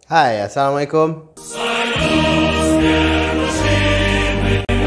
Hai, Assalamualaikum. Selamat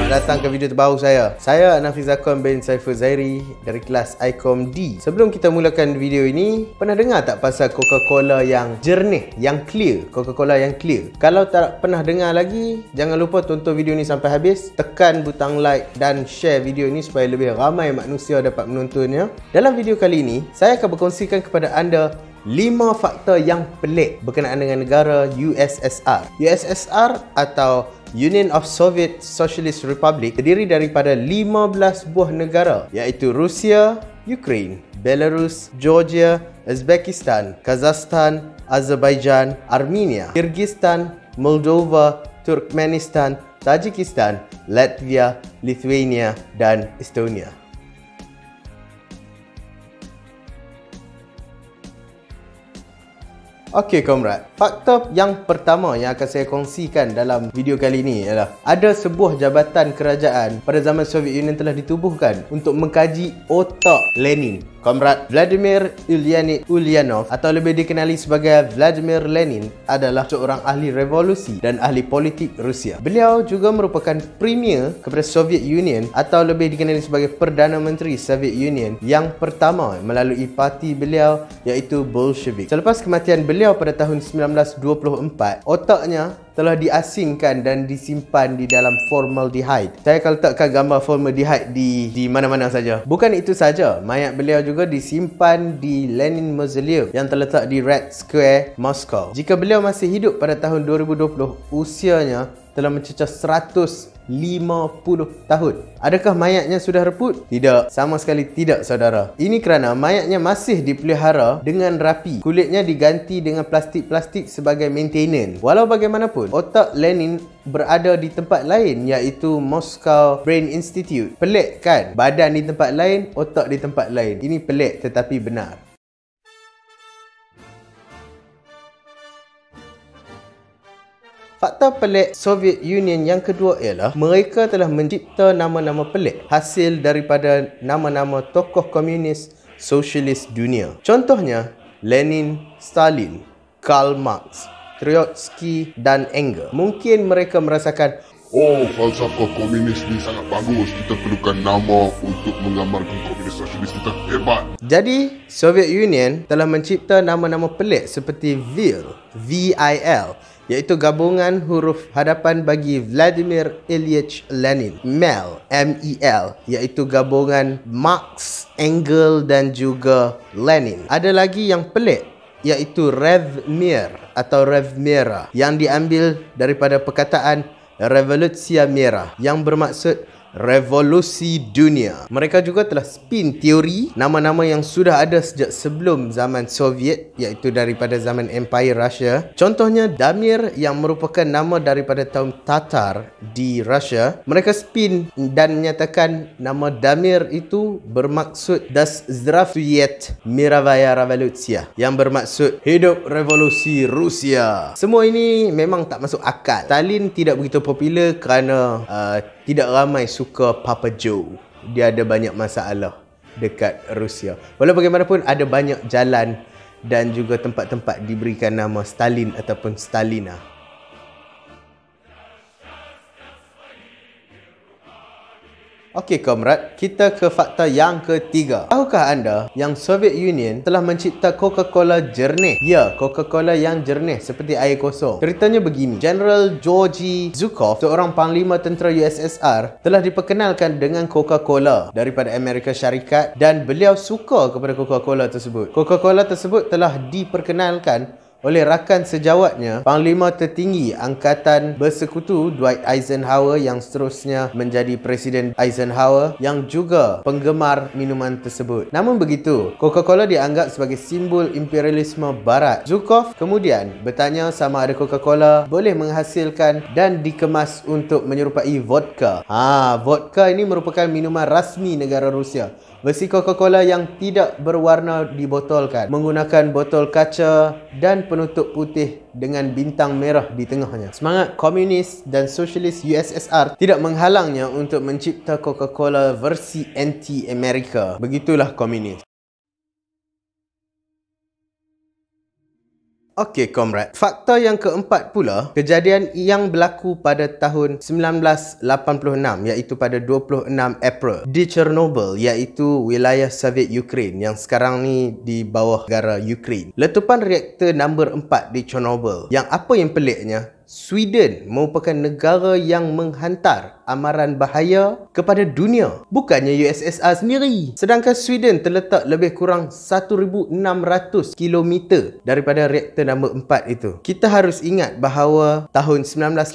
datang ke video terbaru saya. Saya Nafiz Zakon bin Saiful Zairi dari kelas ICOM D. Sebelum kita mulakan video ini, pernah dengar tak pasal Coca-Cola yang jernih, yang clear? Coca-Cola yang clear. Kalau tak pernah dengar lagi, jangan lupa tonton video ini sampai habis. Tekan butang like dan share video ini supaya lebih ramai manusia dapat menontonnya. Dalam video kali ini, saya akan berkongsikan kepada anda 5 faktor yang pelik berkenaan dengan negara USSR. USSR atau Union of Soviet Socialist Republic terdiri daripada 15 buah negara, iaitu Rusia, Ukraine, Belarus, Georgia, Uzbekistan, Kazakhstan, Azerbaijan, Armenia, Kyrgyzstan, Moldova, Turkmenistan, Tajikistan, Latvia, Lithuania dan Estonia. Okey komrad, faktor yang pertama yang akan saya kongsikan dalam video kali ini ialah ada sebuah jabatan kerajaan pada zaman Soviet Union telah ditubuhkan untuk mengkaji otak Lenin. Komrad Vladimir Ulyanich Ulyanov atau lebih dikenali sebagai Vladimir Lenin adalah seorang ahli revolusi dan ahli politik Rusia. Beliau juga merupakan premier kepada Soviet Union atau lebih dikenali sebagai Perdana Menteri Soviet Union yang pertama melalui parti beliau iaitu Bolshevik. Selepas kematian beliau pada tahun 1924, otaknya telah diasingkan dan disimpan di dalam formaldehyde. Saya akan letakkan gambar formaldehyde di mana-mana saja. Bukan itu saja, mayat beliau juga disimpan di Lenin Mausoleum yang terletak di Red Square, Moskow. Jika beliau masih hidup pada tahun 2020, usianya telah mencecah 150 tahun. Adakah mayatnya sudah reput? Tidak, sama sekali tidak saudara. Ini kerana mayatnya masih dipelihara dengan rapi. Kulitnya diganti dengan plastik-plastik sebagai maintenance. Walau bagaimanapun, otak Lenin berada di tempat lain iaitu Moscow Brain Institute. Pelik kan? Badan di tempat lain, otak di tempat lain. Ini pelik tetapi benar. Faktor pelik Soviet Union yang kedua ialah mereka telah mencipta nama-nama pelik hasil daripada nama-nama tokoh komunis sosialis dunia. Contohnya Lenin, Stalin, Karl Marx, Trotsky dan Engels. Mungkin mereka merasakan, oh, falsafah komunis ni sangat bagus. Kita perlukan nama untuk menggambarkan komunis sosialis kita hebat. Jadi, Soviet Union telah mencipta nama-nama pelik seperti VIL, V-I-L, iaitu gabungan huruf hadapan bagi Vladimir Ilyich Lenin. MEL, M-E-L, iaitu gabungan Marx, Engels dan juga Lenin. Ada lagi yang pelik, iaitu Revmir atau Revmira, yang diambil daripada perkataan Revolusia Merah yang bermaksud revolusi dunia. Mereka juga telah spin teori nama-nama yang sudah ada sejak sebelum zaman Soviet, iaitu daripada zaman Empire Russia. Contohnya Damir yang merupakan nama daripada kaum Tatar di Russia. Mereka spin dan menyatakan nama Damir itu bermaksud Das Zdravstvuyet Mirovaya Revolutsiya, yang bermaksud hidup revolusi Rusia. Semua ini memang tak masuk akal. Stalin tidak begitu popular kerana tidak ramai suka Papa Joe. Dia ada banyak masalah dekat Rusia. Walau bagaimanapun, ada banyak jalan dan juga tempat-tempat diberikan nama Stalin ataupun Stalina. Okey komrad, kita ke fakta yang ketiga. Tahukah anda yang Soviet Union telah mencipta Coca-Cola jernih? Ya, Coca-Cola yang jernih seperti air kosong. Ceritanya begini, General Georgy Zhukov, seorang panglima tentera USSR, telah diperkenalkan dengan Coca-Cola daripada Amerika Syarikat dan beliau suka kepada Coca-Cola tersebut. Coca-Cola tersebut telah diperkenalkan oleh rakan sejawatnya, Panglima Tertinggi Angkatan Bersekutu Dwight Eisenhower yang seterusnya menjadi Presiden Eisenhower yang juga penggemar minuman tersebut. Namun begitu, Coca-Cola dianggap sebagai simbol imperialisme barat. Zhukov kemudian bertanya sama ada Coca-Cola boleh menghasilkan dan dikemas untuk menyerupai vodka. Vodka ini merupakan minuman rasmi negara Rusia. Versi Coca-Cola yang tidak berwarna dibotolkan, menggunakan botol kaca dan penutup putih dengan bintang merah di tengahnya. Semangat komunis dan sosialis USSR tidak menghalangnya untuk mencipta Coca-Cola versi anti-Amerika. Begitulah komunis. Okey, komrad. Faktor yang keempat pula, kejadian yang berlaku pada tahun 1986 iaitu pada 26 April di Chernobyl, iaitu wilayah Soviet Ukraine yang sekarang ni di bawah negara Ukraine. Letupan reaktor nombor 4 di Chernobyl. Yang apa yang peliknya, Sweden merupakan negara yang menghantar amaran bahaya kepada dunia, bukannya USSR sendiri. Sedangkan Sweden terletak lebih kurang 1,600 km daripada reaktor nombor 4 itu. Kita harus ingat bahawa tahun 1986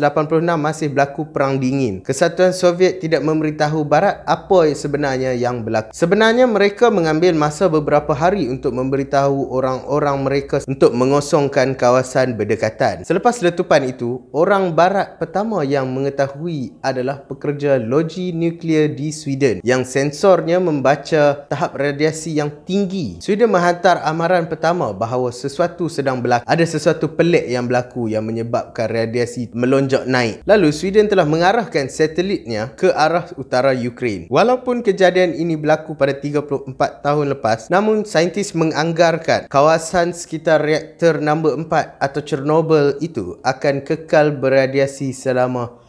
masih berlaku Perang Dingin. Kesatuan Soviet tidak memberitahu Barat apa sebenarnya yang berlaku. Sebenarnya mereka mengambil masa beberapa hari untuk memberitahu orang-orang mereka untuk mengosongkan kawasan berdekatan. Selepas letupan itu, orang Barat pertama yang mengetahui adalah pekerja loji nuklear di Sweden yang sensornya membaca tahap radiasi yang tinggi. Sweden menghantar amaran pertama bahawa sesuatu sedang berlaku. Ada sesuatu pelik yang berlaku yang menyebabkan radiasi melonjak naik. Lalu Sweden telah mengarahkan satelitnya ke arah utara Ukraine. Walaupun kejadian ini berlaku pada 34 tahun lepas, namun saintis menganggarkan kawasan sekitar reaktor nombor 4 atau Chernobyl itu akan kekal berradiasi selama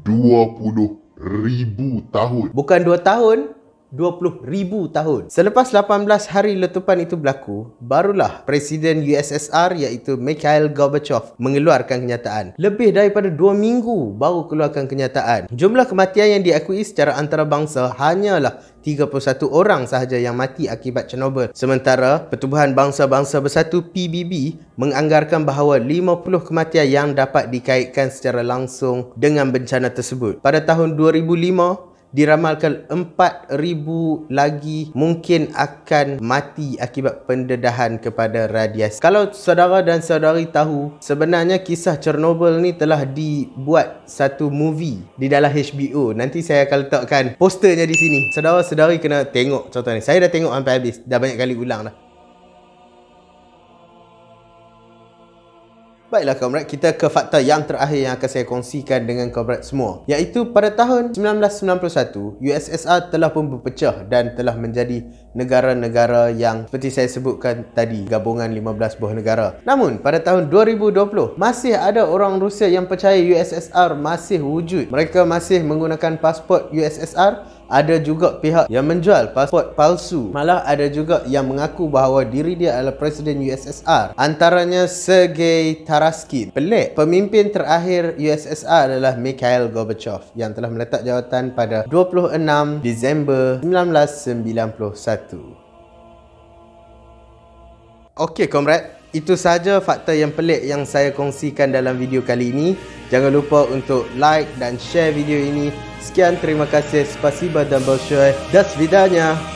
20,000 tahun. Bukan 2 tahun, 20,000 tahun. Selepas 18 hari letupan itu berlaku, barulah Presiden USSR iaitu Mikhail Gorbachev mengeluarkan kenyataan. Lebih daripada 2 minggu baru keluarkan kenyataan. Jumlah kematian yang diakui secara antarabangsa hanyalah 31 orang sahaja yang mati akibat Chernobyl. Sementara Pertubuhan Bangsa-Bangsa Bersatu PBB menganggarkan bahawa 50 kematian yang dapat dikaitkan secara langsung dengan bencana tersebut. Pada tahun 2005, diramalkan 4,000 lagi mungkin akan mati akibat pendedahan kepada radiasi. Kalau saudara dan saudari tahu, sebenarnya kisah Chernobyl ni telah dibuat satu movie di dalam HBO. Nanti saya akan letakkan posternya di sini. Saudara-saudari kena tengok contoh ni. Saya dah tengok sampai habis. Dah banyak kali ulang dah. Baiklah komrad, kita ke fakta yang terakhir yang akan saya kongsikan dengan komrad semua, iaitu pada tahun 1991 USSR telah pun berpecah dan telah menjadi negara-negara yang seperti saya sebutkan tadi, gabungan 15 buah negara. Namun pada tahun 2020 masih ada orang Rusia yang percaya USSR masih wujud. Mereka masih menggunakan pasport USSR. Ada juga pihak yang menjual pasport palsu. Malah ada juga yang mengaku bahawa diri dia adalah Presiden USSR. Antaranya Sergei Taraskin. Pelik, pemimpin terakhir USSR adalah Mikhail Gorbachev yang telah meletak jawatan pada 26 Disember 1991. Okey komrad, itu sahaja fakta yang pelik yang saya kongsikan dalam video kali ini. Jangan lupa untuk like dan share video ini. Sekian, terima kasih, spasiba dan большое. До свидания.